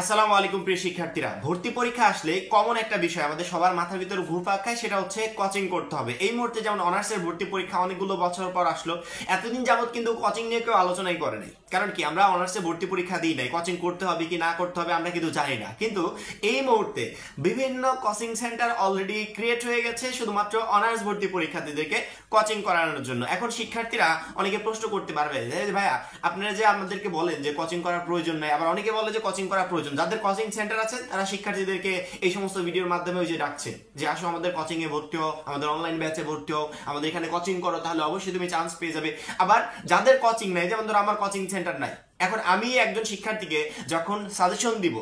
আসসালামু আলাইকুম প্রিয় শিক্ষার্থীরা, ভর্তি পরীক্ষা আসলে কমন একটা বিষয় আমাদের সবার মাথার ভিতরে ঘুরপাক খায়, সেটা হচ্ছে কোচিং করতে হবে। এই মুহূর্তে যেমন অনার্সের ভর্তি পরীক্ষা অনেকগুলো বছর পর আসলো, এতদিন যাবত কিন্তু কোচিং নিয়ে কেউ আলোচনাই করে নাই। কারণ কি, আমরা অনার্সে ভর্তি পরীক্ষা দিই নাই, কোচিং করতে হবে কি না করতে হবে আমরা কিন্তু জানি না। কিন্তু এই মুহূর্তে বিভিন্ন কোচিং সেন্টার অলরেডি ক্রিয়েট হয়ে গেছে শুধুমাত্র অনার্স ভর্তি পরীক্ষার্থীদেরকে কোচিং করানোর জন্য। এখন শিক্ষার্থীরা অনেকে প্রশ্ন করতে পারবে যে ভাইয়া, আপনারা যে আমাদেরকে বলেন যে কোচিং করার প্রয়োজন নাই, আবার অনেকে বলে যে কোচিং করার প্রয়োজন। যাদের কোচিং সেন্টার আছে তারা শিক্ষার্থীদেরকে এই সমস্ত ভিডিওর মাধ্যমে ওই যে ডাকছে যে আসো আমাদের কোচিং এ ভর্তি হও, আমাদের অনলাইন ব্যাচে ভর্তি হও, আমাদের এখানে কোচিং করো, তাহলে অবশ্যই তুমি চান্স পেয়ে যাবে। আবার যাদের কোচিং নাই, যেমন ধরো আমার কোচিং সেন্টার নাই, এখন আমি একজন শিক্ষার্থীকে যখন সাজেশন দিব,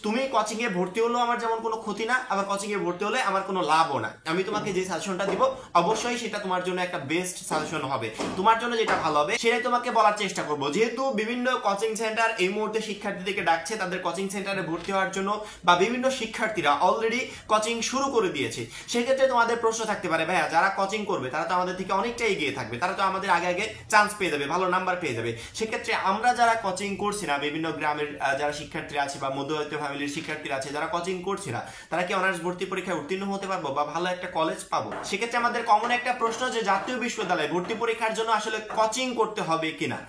তুমি কোচিং এ ভর্তি হলেও আমার যেমন কোনো ক্ষতি না, আবার কোচিং এ ভর্তি হলে আমার কোনো লাভও না। আমি তোমাকে যে সাজেশনটা দিব অবশ্যই সেটা তোমার জন্য একটা বেস্ট সাজেশন হবে, তোমার জন্য যেটা ভালো হবে সেটাই তোমাকে বলার চেষ্টা করব। যেহেতু বিভিন্ন কোচিং সেন্টার এই মুহূর্তে শিক্ষার্থীদেরকে ডাকছে তাদের কোচিং সেন্টারে ভর্তি হওয়ার জন্য, বা বিভিন্ন শিক্ষার্থীরা অলরেডি কোচিং শুরু করে দিয়েছে, সেক্ষেত্রে তোমাদের প্রশ্ন থাকতে পারে ভাইয়া, যারা কোচিং করবে তারা তো আমাদের থেকে অনেকটা এগিয়ে থাকবে, তারা তো আমাদের আগে আগে চান্স পেয়ে যাবে, ভালো নাম্বার পেয়ে যাবে। সেক্ষেত্রে আমরা যারা কোচিং করছি না, বিভিন্ন গ্রামের যারা শিক্ষার্থীরা আছে বা মধ্যবিত্ত ফ্যামিলির শিক্ষার্থীরা আছে যারা কোচিং করছি না, তারা কি অনার্স ভর্তি পরীক্ষায় উত্তীর্ণ হতে পারবো বা ভালো একটা কলেজ পাবো? সেক্ষেত্রে আমাদের কমন একটা প্রশ্ন যে জাতীয় বিশ্ববিদ্যালয়ে ভর্তি পরীক্ষার জন্য আসলে কোচিং করতে হবে কিনা।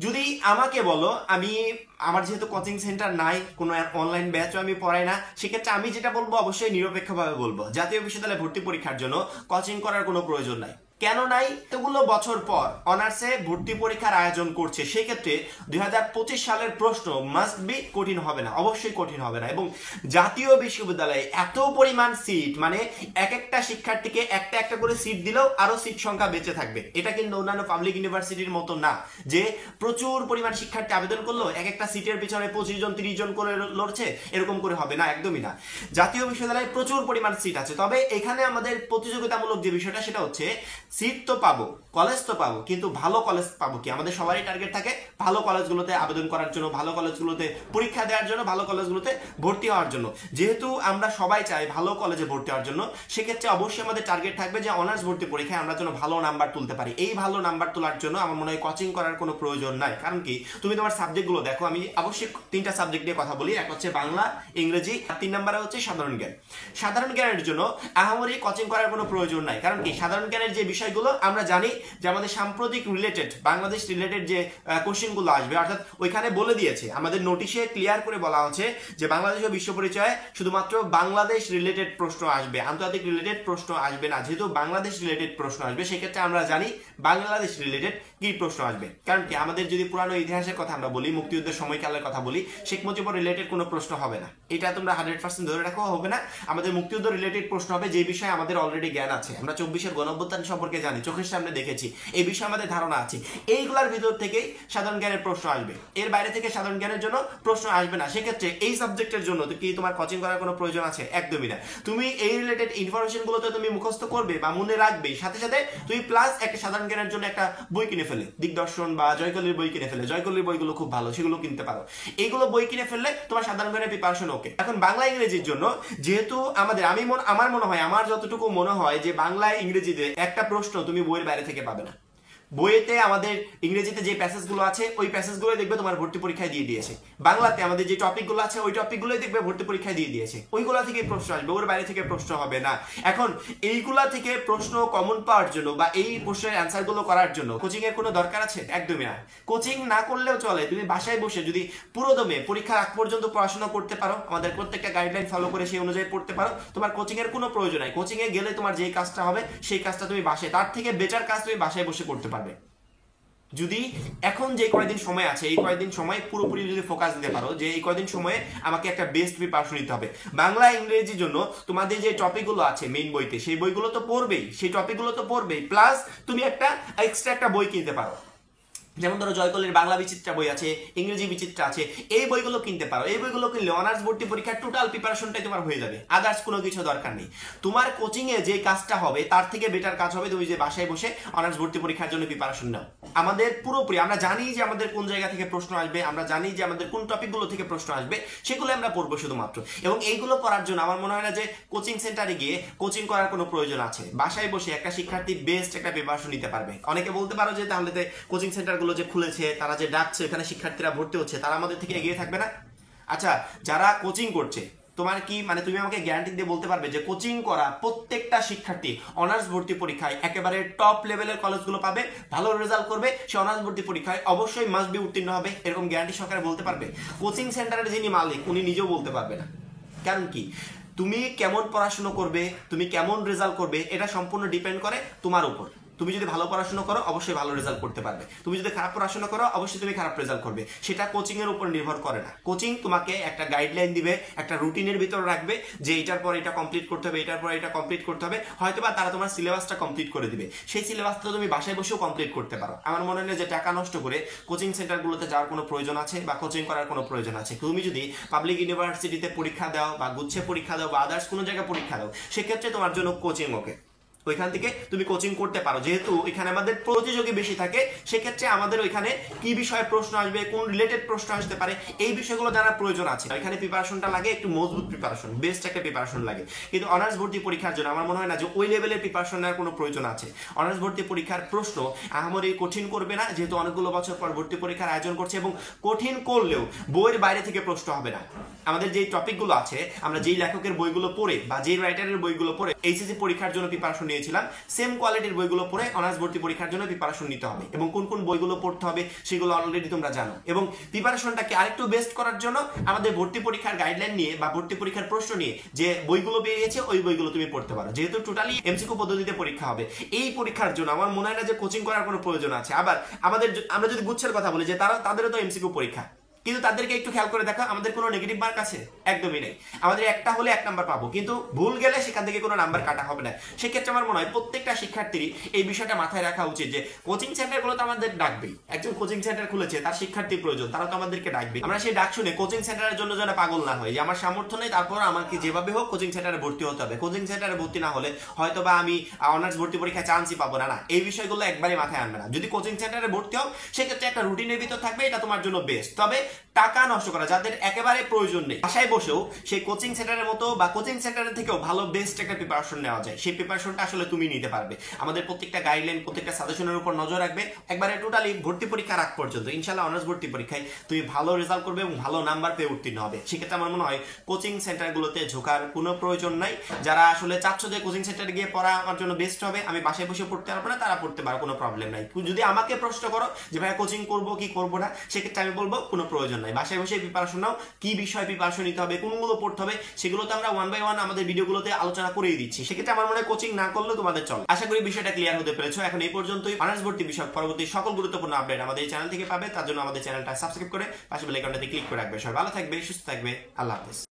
যদি আমাকে বলো, আমার যেহেতু কোচিং সেন্টার নাই, কোনো অনলাইন ব্যাচও আমি পড়াই না, সেক্ষেত্রে আমি যেটা বলবো অবশ্যই নিরপেক্ষভাবে বলবো, জাতীয় বিশ্ববিদ্যালয়ে ভর্তি পরীক্ষার জন্য কোচিং করার কোনো প্রয়োজন নাই। কেন নাই? এতগুলো বছর পর অনার্সে ভর্তি পরীক্ষার আয়োজন করছে, সেক্ষেত্রে 2025 সালের প্রশ্ন মাস্ট বি কঠিন হবে না, অবশ্যই কঠিন হবে না। এবং জাতীয় বিশ্ববিদ্যালয়ে এত পরিমাণ সিট, মানে এক একটা শিক্ষার্থীকে একটা একটা করে সিট দিলেও আরো সিট সংখ্যা বেঁচে থাকবে। এটা কিন্তু অন্যান্য পাবলিক ইউনিভার্সিটির মতো না যে প্রচুর পরিমাণ শিক্ষার্থী আবেদন করলো, এক একটা সিটের পিছনে 25 জন 30 জন করে লড়ছে, এরকম করে হবে না, একদমই না। জাতীয় বিশ্ববিদ্যালয়ে প্রচুর পরিমাণ সিট আছে, তবে এখানে আমাদের প্রতিযোগিতামূলক যে বিষয়টা সেটা হচ্ছে সিট তো পাবো, কলেজ তো পাবো, কিন্তু ভালো কলেজ পাবো কি? আমাদের সবারই টার্গেট থাকে ভালো কলেজগুলোতে আবেদন করার জন্য, ভালো কলেজগুলোতে পরীক্ষা দেওয়ার জন্য, ভালো কলেজগুলোতে ভর্তি হওয়ার জন্য। যেহেতু আমরা সবাই চাই ভালো কলেজে ভর্তি হওয়ার জন্য, সেক্ষেত্রে অবশ্যই আমাদের টার্গেট থাকবে যে অনার্স ভর্তি পরীক্ষায় আমরা যেন ভালো নাম্বার তুলতে পারি। এই ভালো নাম্বার তোলার জন্য আমার মনে হয় কোচিং করার কোনো প্রয়োজন নাই। কারণ কি, তুমি তোমার সাবজেক্টগুলো দেখো, আমি অবশ্যই 3টা সাবজেক্ট নিয়ে কথা বলি, এক হচ্ছে বাংলা, ইংরেজি, আর 3 নম্বরে হচ্ছে সাধারণ জ্ঞান। সাধারণ জ্ঞানের জন্য আহামরি কোচিং করার কোনো প্রয়োজন নাই। কারণ কি, সাধারণ জ্ঞানের যে বিষয়গুলো আমরা জানি যে আমাদের সাম্প্রতিক রিলেটেড, বাংলাদেশ রিলেটেড যে কোশ্চেনগুলো আসবে, অর্থাৎ ওইখানে বলে দিয়েছে, আমাদের নোটিশে ক্লিয়ার করে বলা হচ্ছে যে বাংলাদেশ ও বিশ্ব পরিচয়ে শুধুমাত্র বাংলাদেশ রিলেটেড প্রশ্ন আসবে, আন্তর্জাতিক রিলেটেড প্রশ্ন আসবে না। যেহেতু বাংলাদেশ রিলেটেড প্রশ্ন আসবে, সেক্ষেত্রে আমরা জানি বাংলাদেশ রিলেটেড কি প্রশ্ন আসবে। কারণ কি, আমাদের যদি পুরানো ইতিহাসের কথা আমরা বলি, মুক্তিযুদ্ধের সময়কালের কথা বলি, শেখ মুজিবুর রিলেটেড কোনো প্রশ্ন হবে না, এটা তোমরা 100% ধরে রাখো, হবে না। আমাদের মুক্তিযুদ্ধ রিলেটেড প্রশ্ন হবে যে বিষয়ে আমাদের অলরেডি জ্ঞান আছে, আমরা 24-এর গণঅভ্যুত্থান সম্পর্কে জানি, চোখের সামনে দেখেছি, এই বিষয়ে আমাদের ধারণা আছে। এইগুলার ভিতর থেকেই সাধারণ জ্ঞানের প্রশ্ন আসবে, এর বাইরে থেকে সাধারণ জ্ঞানের জন্য প্রশ্ন আসবে না। সেক্ষেত্রে এই সাবজেক্টের জন্য কি তোমার কোচিং করার কোনো প্রয়োজন আছে? একদমই না। তুমি এই রিলেটেড ইনফরমেশন গুলো তো তুমি মুখস্থ করবে বা মনে রাখবে, সাথে সাথে তুমি প্লাস একটা সাধারণ জ্ঞানের জন্য একটা বই কিনে ফেলে, দিগদর্শন বা জয়কলির বই কিনে ফেলে, জয়কলির বইগুলো খুব ভালো, সেগুলো কিনতে পারো। এইগুলো বই কিনে ফেললে তোমার সাধারণ জ্ঞানের প্রিপারেশন ওকে। এখন বাংলা ইংরেজির জন্য যেহেতু আমার মনে হয়, আমার যতটুকু মনে হয় যে বাংলা ইংরেজিতে একটা প্রশ্ন তুমি বইয়ের বাইরে থেকে পাবে না। বইয়েতে আমাদের ইংরেজিতে যে প্যাসেজগুলো আছে ওই প্যাসেজগুলোই দেখবে তোমার ভর্তি পরীক্ষায় দিয়ে দিয়েছে, বাংলাতে আমাদের যে টপিকগুলো আছে ওই টপিকগুলোই দেখবে ভর্তি পরীক্ষায় দিয়ে দিয়েছে, ওইগুলা থেকে প্রশ্ন আসবে, ওর বাইরে থেকে প্রশ্ন হবে না। এখন এইগুলা থেকে প্রশ্ন কমন পাওয়ার জন্য বা এই প্রশ্নের অ্যান্সারগুলো করার জন্য কোচিং এর কোনো দরকার আছে? একদমই না। কোচিং না করলেও চলে, তুমি বাসায় বসে যদি পুরোদমে পরীক্ষার আগ পর্যন্ত পড়াশোনা করতে পারো, আমাদের প্রত্যেকটা গাইডলাইন ফলো করে সেই অনুযায়ী পড়তে পারো, তোমার কোচিং এর কোনো প্রয়োজন নাই। কোচিং এ গেলে তোমার যে কাজটা হবে সেই কাজটা তুমি বাসায়, তার থেকে বেটার কাজ তুমি বাসায় বসে করতে পারবে। যদি এখন যে কয়েকদিন সময় আছে, এই কয়েকদিন সময় পুরোপুরি যদি ফোকাস দিতে পারো যে এই কয়েকদিন সময়ে আমাকে একটা বেস্ট প্রিপারেশন নিতে হবে বাংলা ইংরেজির জন্য, তোমাদের যে টপিকগুলো আছে মেইন বইতে সেই বইগুলো তো পড়বেই, সেই টপিকগুলো তো পড়বেই, প্লাস তুমি একটা এক্সট্রা একটা বই কিনতে পারো। যেমন ধরো জয়কলির বাংলা বিচিত্রা বই আছে, ইংরেজি বিচিত্রা আছে, এই বইগুলো কিনতে পারো। এই বইগুলো কিনলে অনার্স ভর্তি পরীক্ষার টোটাল প্রিপারেশনটাই তোমার হয়ে যাবে, আদার্স কোনো কিছু দরকার নেই। তোমার কোচিং এ যে কাজটা হবে তার থেকে বেটার কাজ হবে তুমি যে বাসায় বসে অনার্স ভর্তি পরীক্ষার জন্য প্রিপারেশন নাও। আমাদের পুরোপুরি আমরা জানি যে আমাদের কোন জায়গা থেকে প্রশ্ন আসবে, আমরা জানি যে আমাদের কোন টপিকগুলো থেকে প্রশ্ন আসবে, সেগুলো আমরা পড়বো শুধুমাত্র। এবং এইগুলো করার জন্য আমার মনে হয় না যে কোচিং সেন্টারে গিয়ে কোচিং করার কোনো প্রয়োজন আছে। বাসায় বসে একটা শিক্ষার্থী বেস্ট একটা প্রিপারেশন নিতে পারবে। অনেকে বলতে পারো যে তাহলে কোচিং সেন্টারগুলো যে খুলেছে, তারা যে ডাকছে, এখানে শিক্ষার্থীরা ভর্তি হচ্ছে, তারা আমাদের থেকে এগিয়ে থাকবে না? আচ্ছা, যারা কোচিং করছে, তোমার কি মানে তুমি আমাকে গ্যারান্টি দিয়ে বলতে পারবে যে কোচিং করা প্রত্যেকটা শিক্ষার্থী অনার্স ভর্তি পরীক্ষায় একেবারে টপ লেভেলের কলেজগুলো পাবে, ভালো রেজাল্ট করবে, সে অনার্স ভর্তি পরীক্ষায় অবশ্যই মাস্ট বি উত্তীর্ণ হবে, এরকম গ্যারান্টি সহকারে বলতে পারবে? কোচিং সেন্টারের যিনি মালিক উনি নিজেও বলতে পারবে না। কারণ কি, তুমি কেমন পড়াশোনা করবে, তুমি কেমন রেজাল্ট করবে, এটা সম্পূর্ণ ডিপেন্ড করে তোমার উপর। তুমি যদি ভালো পড়াশোনা করো অবশ্যই ভালো রেজাল্ট করতে পারবে, তুমি যদি খারাপ পড়াশোনা করো অবশ্যই তুমি খারাপ রেজাল্ট করবে। সেটা কোচিং এর উপর নির্ভর করে না। কোচিং তোমাকে একটা গাইডলাইন দিবে, একটা রুটিনের ভিতর রাখবে যে এটার পর এটা কমপ্লিট করতে হবে, এটার পর এটা কমপ্লিট করতে হবে, হয়তোবা তারা তোমার সিলেবাসটা কমপ্লিট করে দিবে। সেই সিলেবাসটা তুমি বাসায় বসেও কমপ্লিট করতে পারো। আমার মনে হয় যে টাকা নষ্ট করে কোচিং সেন্টারগুলোতে যাওয়ার কোনো প্রয়োজন আছে বা কোচিং করার কোনো প্রয়োজন আছে? তুমি যদি পাবলিক ইউনিভার্সিটিতে পরীক্ষা দাও বা গুচ্ছে পরীক্ষা দাও বা আদার্স কোনো জায়গায় পরীক্ষা দাও, সেক্ষেত্রে তোমার জন্য কোচিং ওকে, ওইখান থেকে তুমি কোচিং করতে পারো। যেহেতু এখানে আমাদের প্রতিযোগী বেশি থাকে, সেক্ষেত্রে আমাদের ওইখানে কি বিষয়ে প্রশ্ন আসবে, কোন রিলেটেড প্রশ্ন আসতে পারে, এই বিষয়গুলো জানার প্রয়োজন আছে। এখানে প্রিপারেশনটা লাগে একটু মজবুত প্রিপারেশন, বেস্ট একটা প্রিপারেশন লাগে। কিন্তু অনার্স ভর্তি পরীক্ষার জন্য আমার মনে হয় না যে ওই লেভেলের প্রিপারেশন নেওয়ার কোনো প্রয়োজন আছে। অনার্স ভর্তি পরীক্ষার প্রশ্ন আহামরি কঠিন করবে না, যেহেতু অনেকগুলো বছর পর ভর্তি পরীক্ষার আয়োজন করছে, এবং কঠিন করলেও বইয়ের বাইরে থেকে প্রশ্ন হবে না। আমাদের যেই টপিকগুলো আছে, আমরা যেই লেখকের বইগুলো পড়ে বা যেই রাইটারের বইগুলো পড়ে এইচএসসি পরীক্ষার জন্য প্রিপারেশন নিয়েছিলাম, সেম কোয়ালিটির বইগুলো পড়ে অনার্স ভর্তি পরীক্ষার জন্য প্রিপারেশন নিতে হবে। এবং কোন কোন বইগুলো পড়তে হবে সেগুলো অলরেডি তোমরা জানো। এবং প্রিপারেশনটাকে আরেকটু বেস্ট করার জন্য আমাদের ভর্তি পরীক্ষার গাইডলাইন নিয়ে বা ভর্তি পরীক্ষার প্রশ্ন নিয়ে যে বইগুলো বেরিয়েছে ওই বইগুলো তুমি পড়তে পারো। যেহেতু টোটালি এমসিকিউ পদ্ধতিতে পরীক্ষা হবে, এই পরীক্ষার জন্য আমার মনে হয় না যে কোচিং করার কোনো প্রয়োজন আছে। আবার আমরা যদি গুচ্ছের কথা বলি, যে তাদেরও তো এমসিকিউ পরীক্ষা, কিন্তু তাদেরকে একটু খেয়াল করে দেখো, আমাদের কোনো নেগেটিভ মার্ক আছে? একদমই নেই। আমাদের একটা হলে 1 নাম্বার পাবো, কিন্তু ভুল গেলে সেখান থেকে কোনো নাম্বার কাটা হবে না। সেক্ষেত্রে আমার মনে হয় প্রত্যেকটা শিক্ষার্থীরই এই বিষয়টা মাথায় রাখা উচিত যে কোচিং সেন্টারগুলো তো আমাদের ডাকবেই। একজন কোচিং সেন্টার খুলেছে, তার শিক্ষার্থীর প্রয়োজন, তারা তো আমাদেরকে ডাকবে। আমরা সেই ডাক শুনে কোচিং সেন্টারের জন্য যেন পাগল না হয় যে আমার সামর্থ্য নেই, তারপর আমাকে যেভাবে হোক কোচিং সেন্টারে ভর্তি হতে হবে। কোচিং সেন্টারে ভর্তি না হলে হয়তো বা আমি অনার্স ভর্তি পরীক্ষায় চান্সই পাবো না। না, এই বিষয়গুলো একবারই মাথায় আনবে না। যদি কোচিং সেন্টারে ভর্তি হও সেক্ষেত্রে একটা রুটিনের ভিতর থাকবে, এটা তোমার জন্য বেস্ট। তবে টাকা নষ্ট করা, যাদের একেবারে প্রয়োজন নেই, বাসায় বসেও সেই কোচিং সেন্টারের মতো বা কোচিং সেন্টারের থেকেও ভালো বেস্ট একটা প্রিপারেশন নেওয়া যায়। সেই প্রিপারেশনটা আসলে তুমি নিতে পারবে। আমাদের প্রত্যেকটা গাইডলাইন, প্রত্যেকটা সাজেশনের উপর নজর রাখবে একবারে টোটালি ভর্তি পরীক্ষা রাখ পর্যন্ত। ইনশাআল্লাহ অনার্স ভর্তি পরীক্ষায় তুমি ভালো রেজাল্ট করবে এবং ভালো নাম্বার পেয়ে উত্তীর্ণ হবে। সেক্ষেত্রে আমার মনে হয় কোচিং সেন্টারগুলোতে ঝোঁকার কোনো প্রয়োজন নাই। যারা আসলে চাচ্ছ যে কোচিং সেন্টারে গিয়ে পড়া আমার জন্য বেস্ট হবে, আমি বাসায় বসে পড়তে পারবো না, তারা পড়তে পারো, কোনো প্রবলেম নাই। যদি আমাকে প্রশ্ন করো যে ভাই কোচিং করবো কি করবো না, সেক্ষেত্রে আমি বলবো কোনো প্রয়োজন নাই, বাসায় বসে প্রিপারেশন নাও। কি বিষয় প্রিপারেশন নিতে হবে, কোনগুলো পড়তে হবে, সেগুলো তো আমরা 1 বাই 1 আমাদের ভিডিওগুলোতে আলোচনা করেই দিচ্ছি। সেক্ষেত্রে আমার মনে হয় কোচিং না করলেও তোমাদের চলে। আশা করি বিষয়টা ক্লিয়ার হতে পেরেছো। এখন এই পর্যন্তই। অনার্স ভর্তি বিষয়ক পরবর্তী সকল গুরুত্বপূর্ণ আপডেট আমাদের এই চ্যানেল থেকে পাবে। তার জন্য আমাদের চ্যানেলটা সাবস্ক্রাইব করে পাশে বেল আইকনটাতে ক্লিক করে রাখবে। সবাই ভালো থাকবে, সুস্থ থাকবে। আল্লাহ হাফেজ।